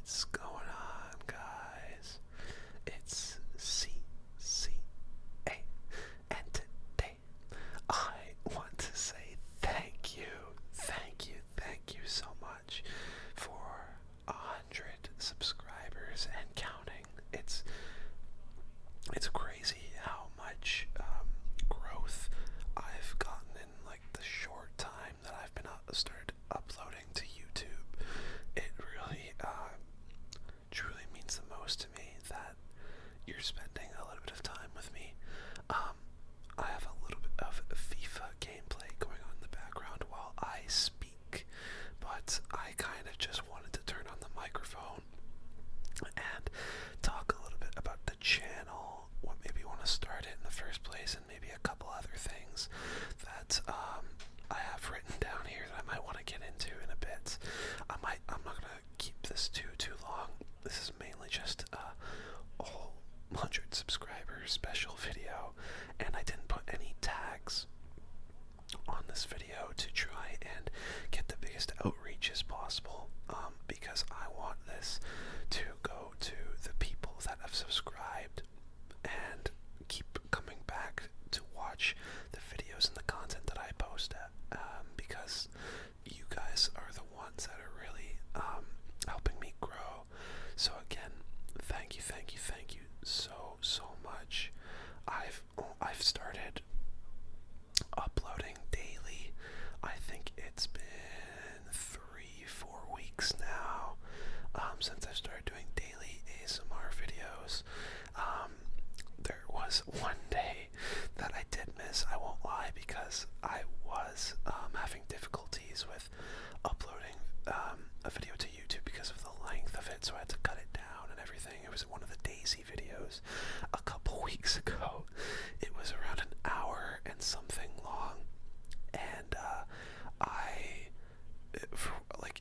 What's going on, guys? It's CCA, and today I want to say thank you so much for 100 subscribers and counting. It's crazy how much growth I've gotten in like the short time that I've been started uploading to YouTube. It really truly means the most to me that you're spending a little bit of time with me. I have a little bit of FIFA gameplay going on in the background while I speak, but I kind of just wanted to turn on the microphone and talk a little bit about the channel, what made me want to start it in the first place, and maybe a couple other things that I have written down here that I might want to get into in a bit. I'm not gonna keep this too long. This is mainly just a whole 100 subscribers special video, and I didn't put any tags on this video to try and get the biggest outreach as possible, because I want this to go to the people that have subscribed and keep coming back to watch the videos and the content that I post because you guys are the ones that are really helping me grow. So again, thank you so much. I've started uploading daily. I think it's been 3-4 weeks now since I've started doing daily ASMR videos. There was one day that I did miss, I won't lie, because I was having difficulties with uploading a video to YouTube because of the length of it, so I had to cut it down and everything. It was one of the Daisy videos a couple weeks ago. It was around an hour and something long, and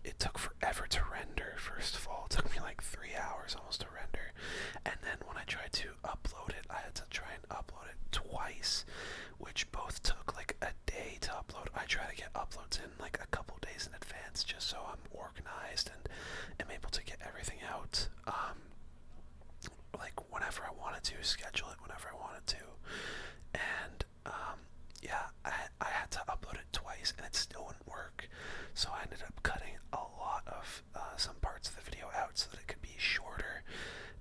it took forever to render. First of all, it took me like 3 hours almost to render, and then when I tried to upload it, I had to try and upload it twice, which both took like a day to upload. I try to get uploads in like a couple days in advance just so I'm organized and am able to get everything out like whenever I wanted to, schedule it whenever I wanted to. And yeah, I had to upload it twice and it still wouldn't work, so I ended up cutting a lot of some parts of the video out so that it could be shorter,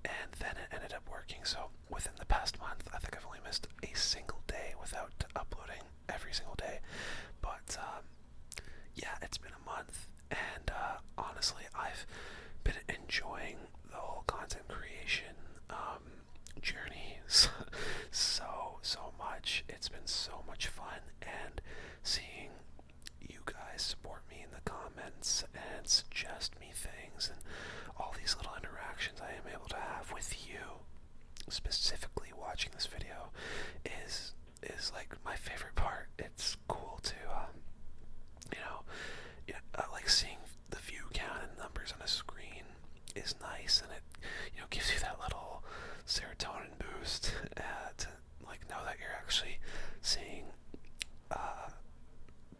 and then it ended up working. So within the past month, I think I've only missed a single day without uploading every single day. But yeah, it's been a month, and honestly, I've been enjoying the whole content creation journey so much. It's been so much fun, and seeing you guys support me in the comments and suggest me things and all these little interactions I am able to have with you, specifically watching this video, is like my favorite part. It's cool to like seeing the view count and numbers on a screen is nice, and it gives you that little serotonin boost to like know that you're actually seeing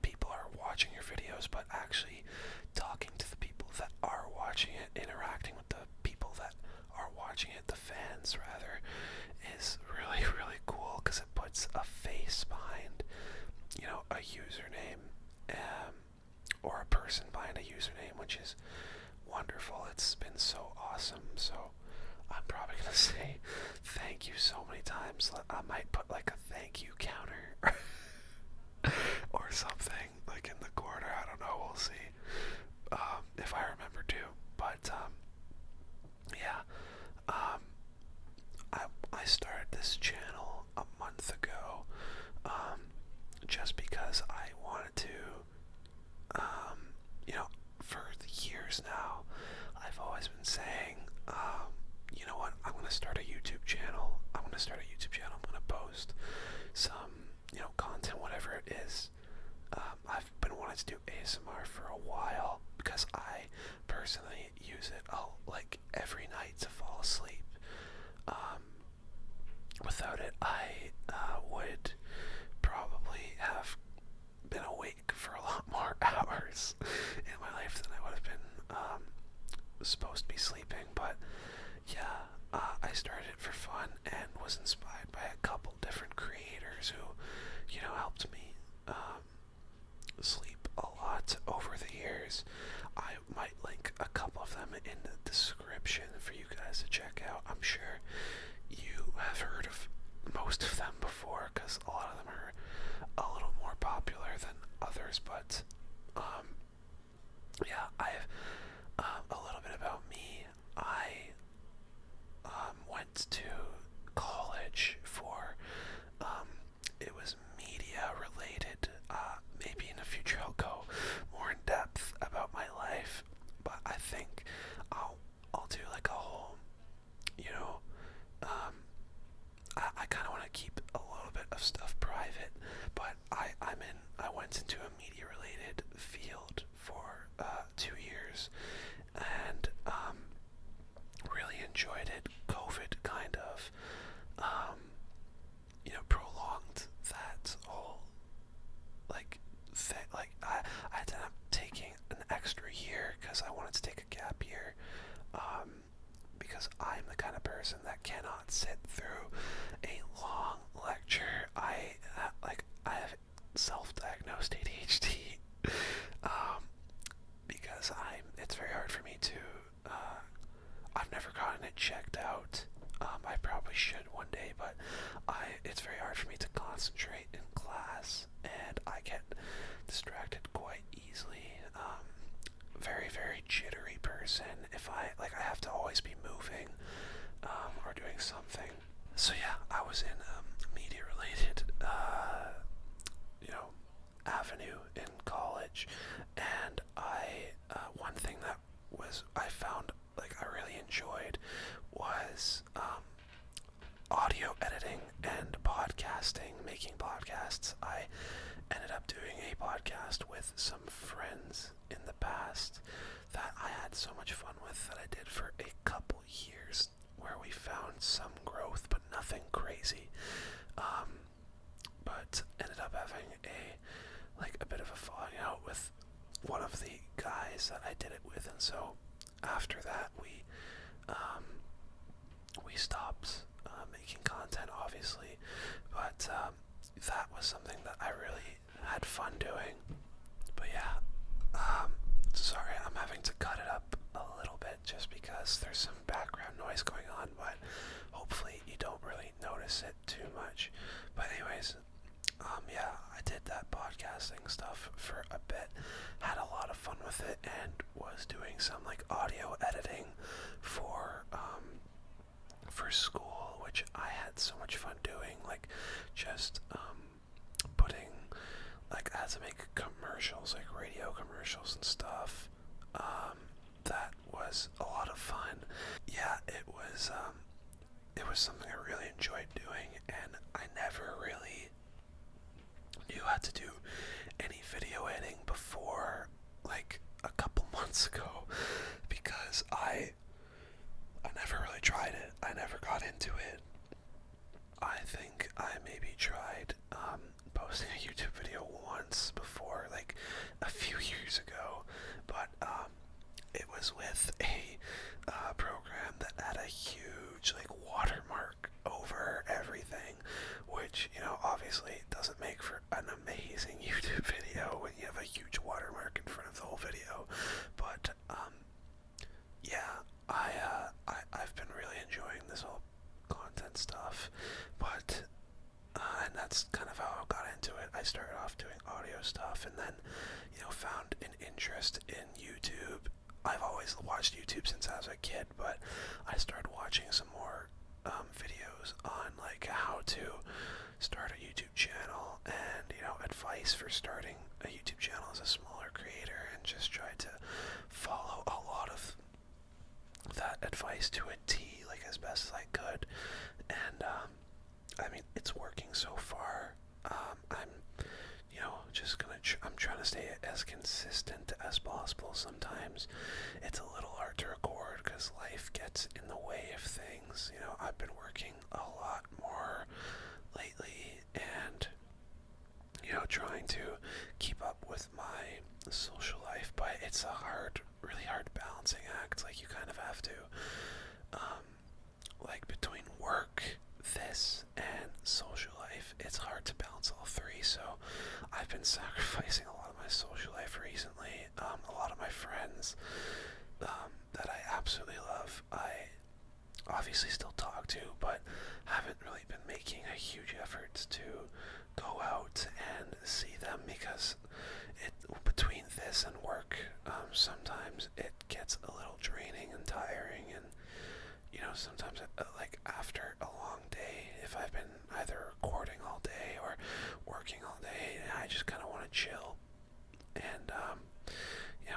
people are watching your videos, but actually talking to the people that are watching it, interacting with the people that are watching it, the fans rather, is really cool, because it puts a face behind a username, or a person behind a username, which is wonderful. It's been so awesome. So I'm probably gonna say thank you so many times. I might put like a thank you counter or something like in the corner. I don't know. We'll see if I remember to. But yeah, I started this channel a month ago, just because I wanted to. For years now, I've always been saying, you know what, I'm gonna start a YouTube channel. I'm gonna post some, content, whatever it is. I've been wanting to do ASMR for a was inspired by a couple different creators who, helped me sleep a lot over the years. I might link a couple of them in the description for you guys to check out. I'm sure you have heard of most of them before because a lot of them are a little more popular than others, but yeah, I have a little bit about me. I went to college for it was media related. Maybe in the future I'll go more in depth about my life, but I think I'll do like a whole, you know, um, I kind of want to keep a little bit of stuff private, but I went into a media related field for 2 years, and really enjoyed it. COVID kind of prolonged that whole like thing. Like I ended up taking an extra year because I wanted to take a gap year, because I'm the kind of person that cannot sit through a long lecture. I have self-diagnosed ADHD, because it's very hard for me to, I've never gotten it checked out. I probably should one day, but it's very hard for me to concentrate in class, and I get distracted quite easily. Very, very jittery person. If I have to always be moving, or doing something. So yeah, I was in media related, avenue in college, and one thing that I found I really enjoyed was audio editing and podcasting, making podcasts. I ended up doing a podcast with some friends in the past that I had so much fun with that I did for a couple years, where we found some growth but nothing crazy. But ended up having a bit of a falling out with one of the guys that I did it with, and so after that we stopped making content, obviously, but that was something that I really had fun doing. But yeah, sorry, I'm having to cut it up a little bit just because there's some background noise going on, but hopefully you don't really notice it too much. But anyways, yeah, I did that podcasting stuff for a bit, had a lot of fun with it, and was doing some audio editing for school, which I had so much fun doing, just putting, I had to make commercials, radio commercials and stuff. That was a lot of fun. Yeah, it was something I really enjoyed doing, and I never really knew how to do any video editing before a couple months ago, because I never really tried it. I never got into it. I think I maybe tried posting a YouTube video once before, a few years ago, but it was with a program that had a huge watermark over everything, which obviously doesn't make for an amazing YouTube video when you have a huge watermark in front of the whole video. But yeah, I've been really enjoying this whole content stuff, but and that's kind of how I got into it. I started off doing audio stuff, and then found an interest in YouTube. I've always watched YouTube since I was a kid, but I started watching some more videos on how to start a YouTube channel, and advice for starting a YouTube channel as a smaller creator, and just tried to follow a lot of that advice to a T, as best as I could, and I mean, it's working so far. I'm just I'm trying to stay as consistent as possible. Sometimes it's a little hard to record because life gets in the way of things. I've been working a lot more lately, and trying to keep up with my social life, but it's a really hard balancing act. You kind of have to, between work, this it's hard to balance all three. So I've been sacrificing a lot of my social life recently. A lot of my friends that I absolutely love, I obviously still talk to, but haven't really been making a huge effort to go out and see them because between this and work, sometimes it gets a little draining and tiring, and sometimes like after a long day, if I've been either recording all day or working all day, I just kind of want to chill. And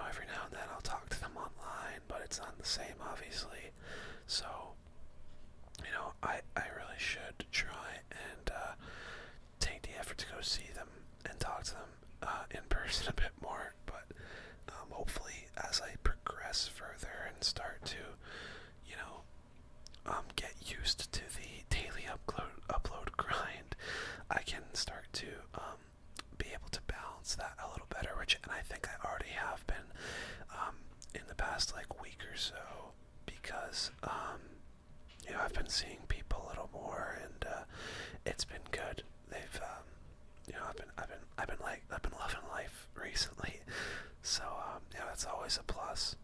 every now and then I'll talk to them online, but it's not the same, obviously. So I really should try and take the effort to go see them and talk to them in person a bit more. But hopefully, as I progress further and start to, get used to the daily upload grind, I can start to be able to balance that a little better, and I think I already have been in the past like week or so, because I've been seeing people a little more, and it's been good. They've I've been loving life recently, so that's always a plus.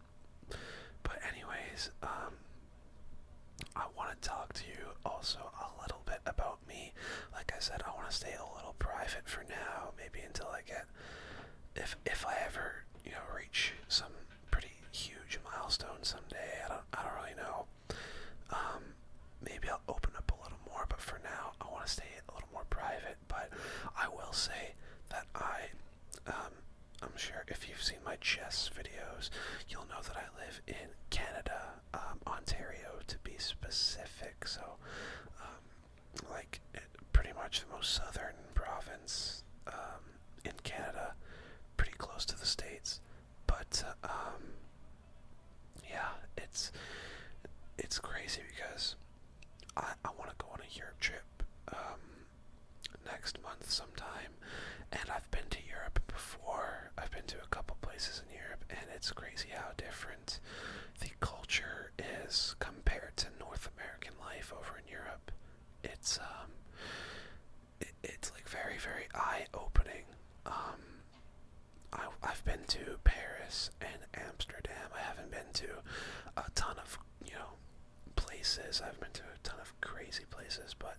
But anyways, I want to talk to you also a little bit about me. Like I said, I want to stay a little private for now, maybe until I get, if I ever reach some pretty huge milestone someday. I don't really know. Maybe I'll open up a little more, but for now I want to stay a little more private. But I will say that I'm sure if you've seen my chess videos, you'll know that I live in Canada, Ontario to be specific. So, pretty much the most southern province in Canada, pretty close to the States. But yeah, it's crazy because I want to go on a Europe trip next month sometime, and I've been to Europe before. I've been to a couple places in Europe, and it's crazy how different the culture is compared to North American life over in Europe. It's it's like very, very eye-opening. I've been to Paris and Amsterdam. I haven't been to a ton of places. I've been to a ton of crazy places, but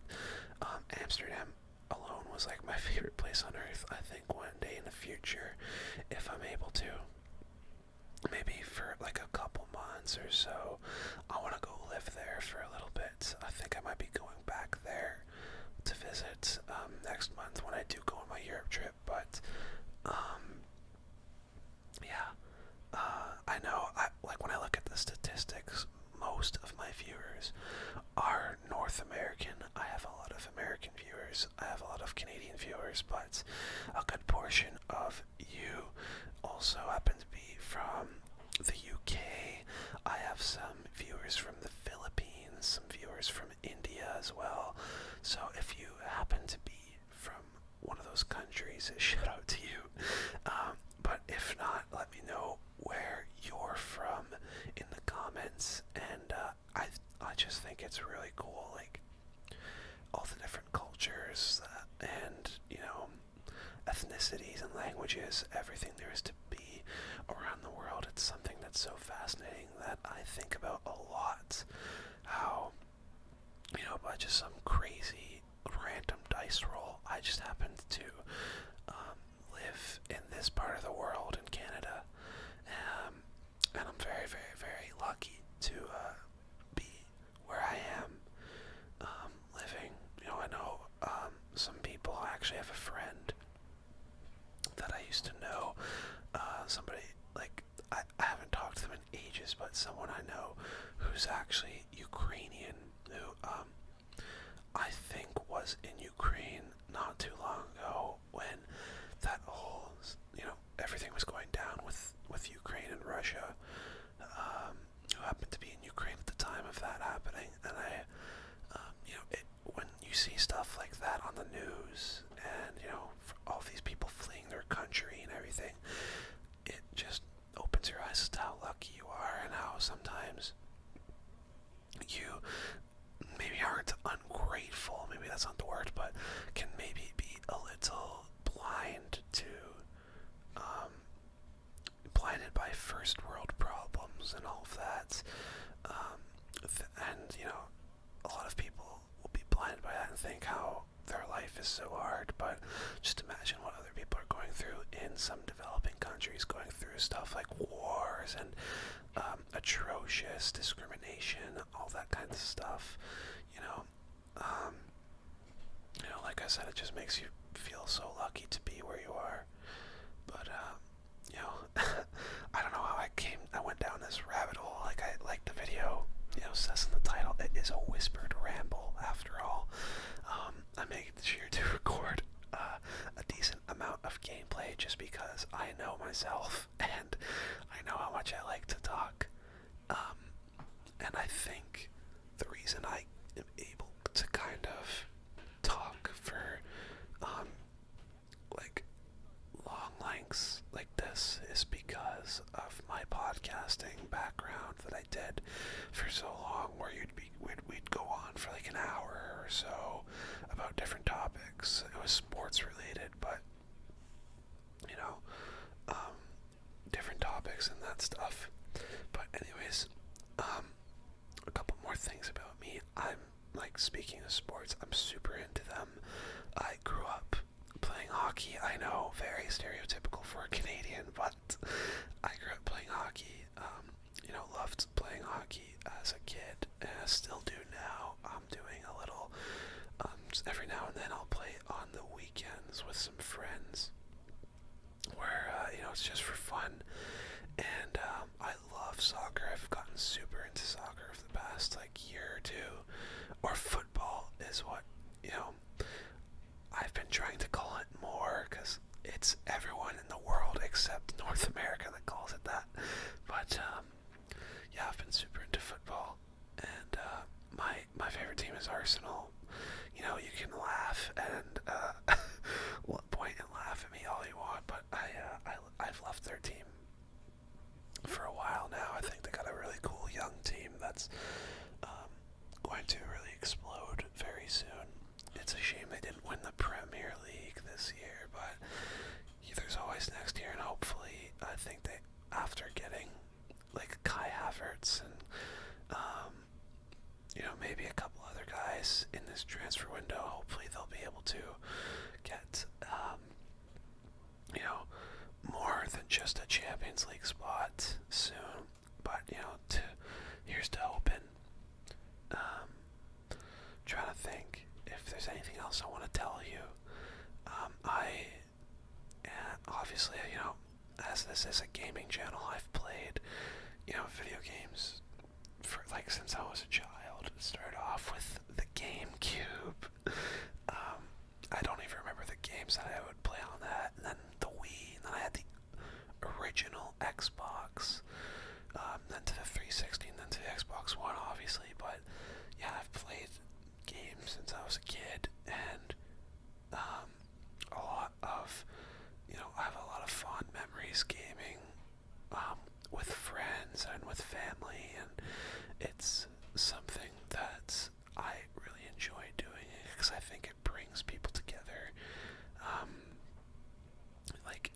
Amsterdam alone was like my favorite place on earth. I think one day in the future, if I'm able to, maybe for like a couple months or so, I want to go live there for a little bit. I think I might be going back there to visit next month when I do go on my Europe trip. But yeah, I know. Like when I look at the statistics, most of my viewers are North American. I have a lot of American viewers. I have a lot of Canadian viewers, but a good portion of you also happen to be from the UK. I have some viewers from the Philippines, some viewers from India as well. So if you happen to be from one of those countries, shout out to you. But if not, let me know where you're from in the comments. And I just think it's really cool, like all the different cultures and ethnicities and languages, everything there is to be around the world. It's something that's so fascinating that I think about a lot. How by just some crazy random dice roll, I just happened to live in this part of the world in Canada, and I'm very, very, very lucky to be where I am living. I know some people. I actually have a friend that I used to know. Somebody like I haven't talked to them in ages, but someone I know who's actually Ukrainian, who I think was in Ukraine not too long ago when that whole everything was going down with Ukraine and Russia. Who happened to be in Ukraine at the time of that happening, and when you see stuff like that on the news, and all these people fleeing their country and everything, it just opens your eyes as to how lucky you are, and how sometimes you maybe aren't ungrateful, maybe that's not the word, but can maybe little blind to, um, blinded by first world problems and all of that. And, a lot of people will be blinded by that and think how their life is so hard, but just imagine what other people are going through in some developing countries, going through stuff like wars and atrocious discrimination, all that kind of stuff. You know, um, like I said, it just makes you feel so lucky to be where you are. But I don't know how I went down this rabbit hole. Like the video, says in the title, it is a whispered ramble after all. I made sure to record a decent amount of gameplay just because I know myself and I know how much I like to talk. And I think the reason I am able to kind of talk for like long lengths like this is because of my podcasting background that I did for so long, where we'd go on for like an hour or so about different topics. It was sports related, but different topics and that stuff. But anyways, a couple more things about me. I'm like, speaking of sports, I'm super into them. I grew up playing hockey. I know, very stereotypical for a Canadian, but I grew up playing hockey. Loved playing hockey as a kid, and I still do now. I'm doing a little, every now and then I'll play on the weekends with some friends, where, it's just for fun. And I love soccer. I've gotten super into soccer for the past, year or two. Or football is what, I've been trying to call it more, because it's everyone in the world except North America that calls it that. But, yeah, I've been super into football. And my favorite team is Arsenal. You can laugh and point and laugh at me all you want, but I've loved their team for a while now. I think they got a really cool young team that's going to really explode very soon. It's a shame they didn't win the Premier League this year, but there's always next year, and hopefully, I think they, after getting Kai Havertz and maybe a couple other guys in this transfer window, hopefully they'll be able to get more than just a Champions League spot soon. But here's to hoping. Trying to think if there's anything else I want to tell you. Obviously, as this is a gaming channel, I've played, video games for since I was a child. It started off with the GameCube. I don't even remember the games that I would play on that. And then the Wii, and then I had the original Xbox. Then to the 360, and then to the Xbox One, obviously. But yeah, I've played games since I was a kid, and a lot of, I have a lot of fond memories gaming with friends and with family, and it's something that I really enjoy doing because I think it brings people together.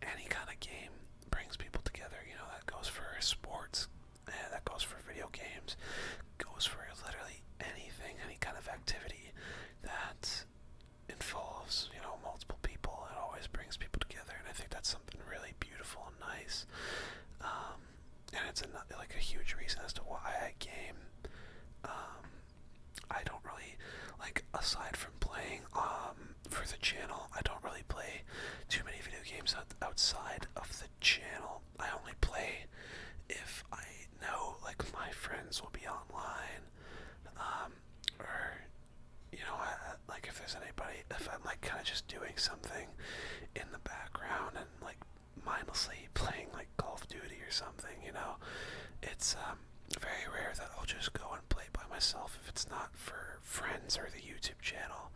Any kind of game brings people together. That goes for sports, that goes for video games, goes for literally anything, any kind of activity that involves, multiple people. It always brings people together, and I think that's something really beautiful and nice. And it's a huge reason as to why I game. I don't really, aside from playing for the channel, I don't really play too many video games outside of the channel. I only play if I know, my friends will be online, or, if there's anybody, if I'm, kind of just doing something in the background and, mindlessly playing, Call of Duty or something, it's, very rare that I'll just go and play by myself if it's not for friends or the YouTube channel.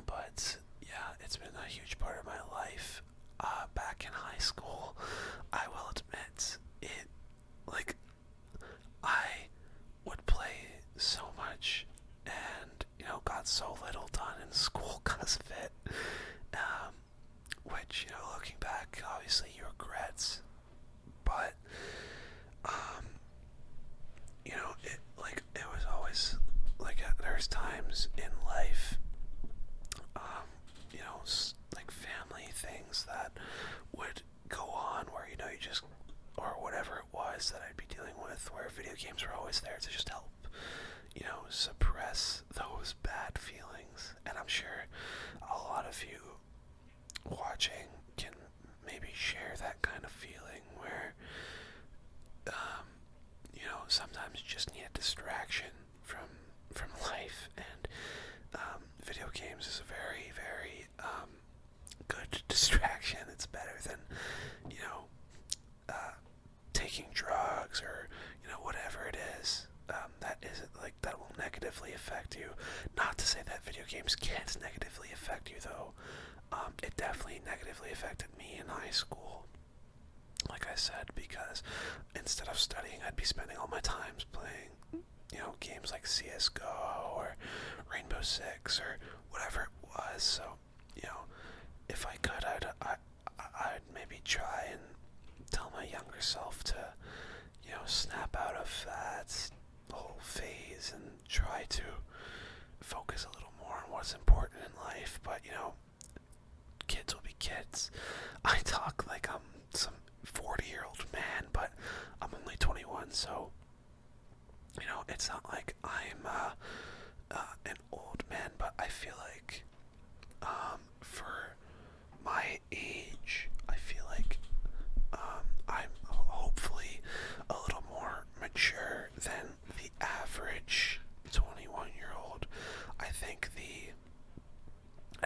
But yeah, it's been a huge part of my life. Back in high school, I will admit it, I would play so much and, got so little done in school because of past where video games were always there to just help, suppress those bad feelings. And I'm sure a lot of you watching can maybe share that kind of feeling where, sometimes you just need a distraction from life, and video games is a very, very good distraction. It's better than, taking drugs or, whatever it is. That isn't that will negatively affect you. Not to say that video games can't negatively affect you, though. It definitely negatively affected me in high school, like I said, because instead of studying, I'd be spending all my time playing, games like CSGO or Rainbow Six or whatever it was. So, if I could, I'd maybe try and tell my younger self to, snap out of that whole phase and try to focus a little more on what's important in life. But, kids will be kids. I talk like I'm some 40-year-old man, but I'm only 21, so, it's not like I'm an old man, but I feel like for my age, I feel like I'm hopefully a little more mature than the average 21-year-old. I think the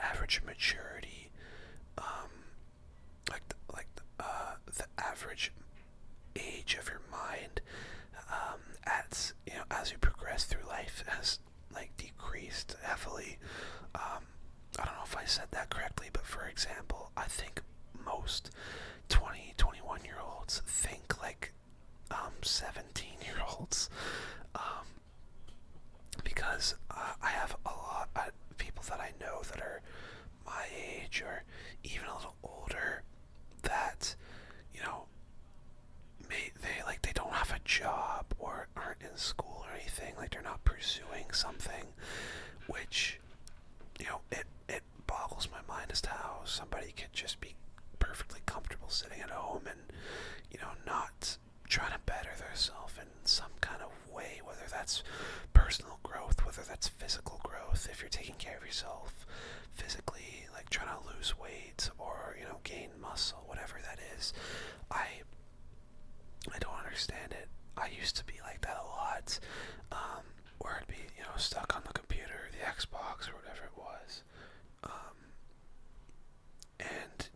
average maturity, the average age of your mind, as you progress through life, has decreased heavily. I don't know if I said that correctly, but for example, I think most 21-year-olds think like 17-year-olds, because I have a lot of people that I know that are my age or even a little older that, they don't have a job or aren't in school or anything, like they're not pursuing something, which, it boggles my mind as to how somebody could just be perfectly comfortable sitting at home and, not trying to better themselves in some kind of way, whether that's personal growth, whether that's physical growth, if you're taking care of yourself physically, like trying to lose weight or, gain muscle, whatever that is. I don't understand it. I used to be like that a lot, where I'd be, stuck on the computer, the Xbox, or whatever it was. And,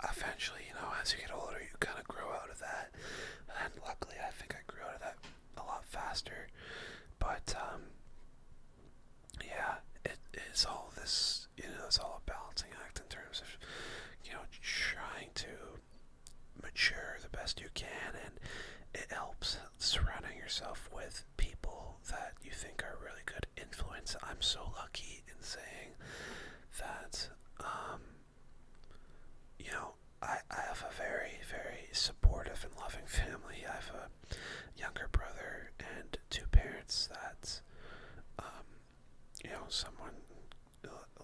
eventually, as you get older, you kind of grow out of that. And luckily, I think I grew out of that a lot faster. But, yeah, it's all this, it's all a balancing act in terms of, trying to mature the best you can, and it helps surrounding yourself with people that you think are really good influence. I'm so lucky in saying that, I have a very, very supportive and loving family. I have a younger brother and two parents that, someone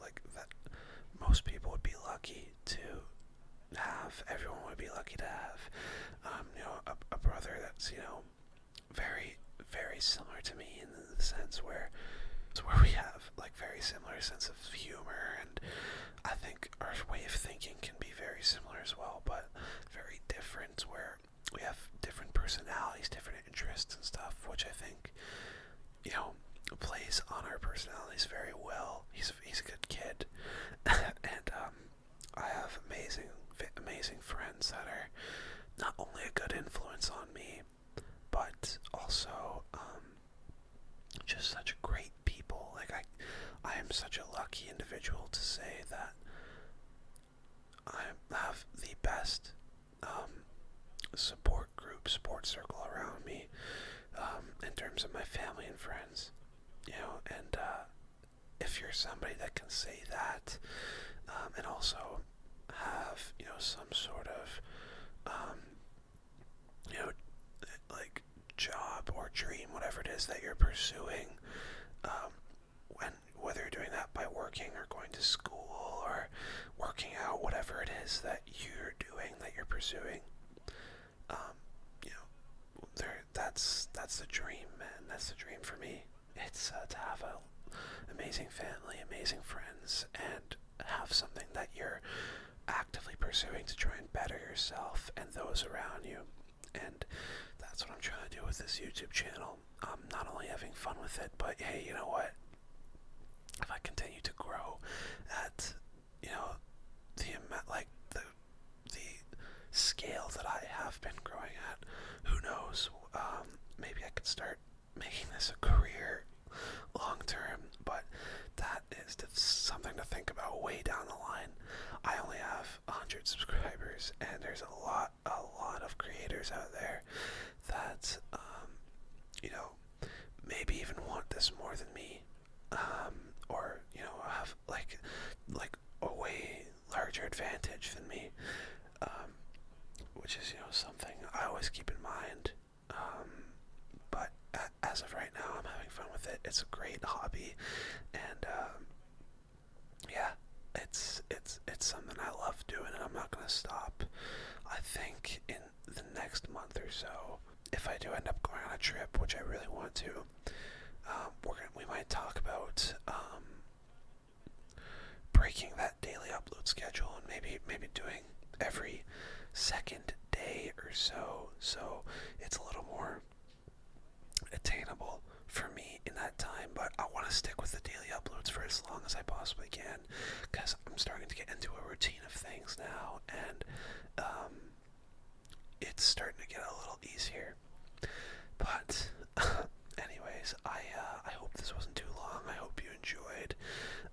like that most people would be lucky to have. Everyone would be lucky to have, a brother that's, very, very similar to me in the sense where we have very similar sense of humor, and I think our way of thinking can be very similar as well, but very different, where we have different personalities, different interests and stuff, which I think, plays on our personalities very well. He's a good kid, and I have amazing friends that are not only a good influence on me, but also just such great people. I am such a lucky individual to say that I have the best support circle around me, in terms of my family and friends, and if you're somebody that can say that, and also have, some sort of, job or dream, whatever it is that you're pursuing, whether you're doing that by working or going to school or working out, whatever it is that you're doing, that you're pursuing, that's the dream, man. That's the dream for me. It's to have a amazing family, amazing friends, and have something that you're actively pursuing to try and better yourself and those around you. And that's what I'm trying to do with this YouTube channel. I'm not only having fun with it, but hey, you know what? If I continue to grow at, you know, the amount, like the scale that I have been growing at, who knows? Maybe I could start making this a career long term, but that is something to think about way down the line. I only have 100 subscribers, and there's a lot of creators out there that, you know, maybe even want this more than me, or you know, have like a way larger advantage than me, which is, you know, something I always keep in mind. But as of right now, I'm having fun with it. It's a great hobby, and yeah, it's something I love doing, and I'm not gonna stop. I think in the next month or so, if I do end up going on a trip, which I really want to, we might talk about breaking that daily upload schedule and maybe doing every second day or so, so it's a little more attainable for me in that time. But I want to stick with the daily uploads for as long as I possibly can, because I'm starting to get into a routine of things now, and it's starting to get a little easier. But anyways, I hope this wasn't too long. I hope you enjoyed.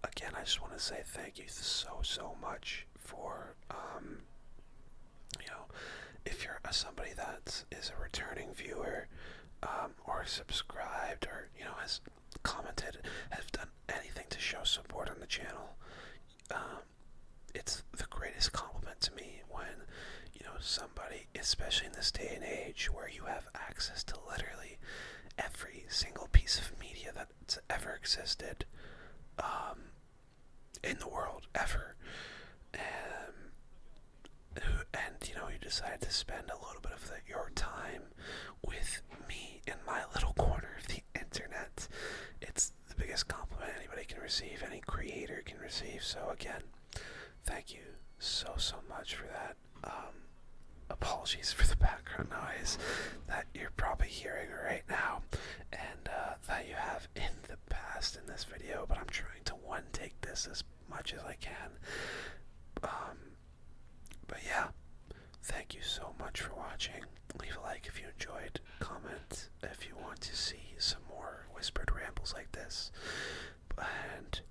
Again, I just want to say thank you so much for you know, if you're somebody that is a returning viewer, or subscribed, or, you know, has commented, has done anything to show support on the channel. It's the greatest compliment to me when, you know, somebody, especially in this day and age where you have access to literally every single piece of media that's ever existed in the world, ever, and you know, you decide to spend a little bit of your time with me in my little corner of the internet. It's the biggest compliment anybody can receive, any creator can receive. So again, thank you so much for that. Apologies for the background noise that you're probably hearing right now, and that you have in the past in this video, but I'm trying to take this as much as I can. But yeah, thank you so much for watching. Leave a like if you enjoyed, comment if you want to see some more whispered rambles like this, and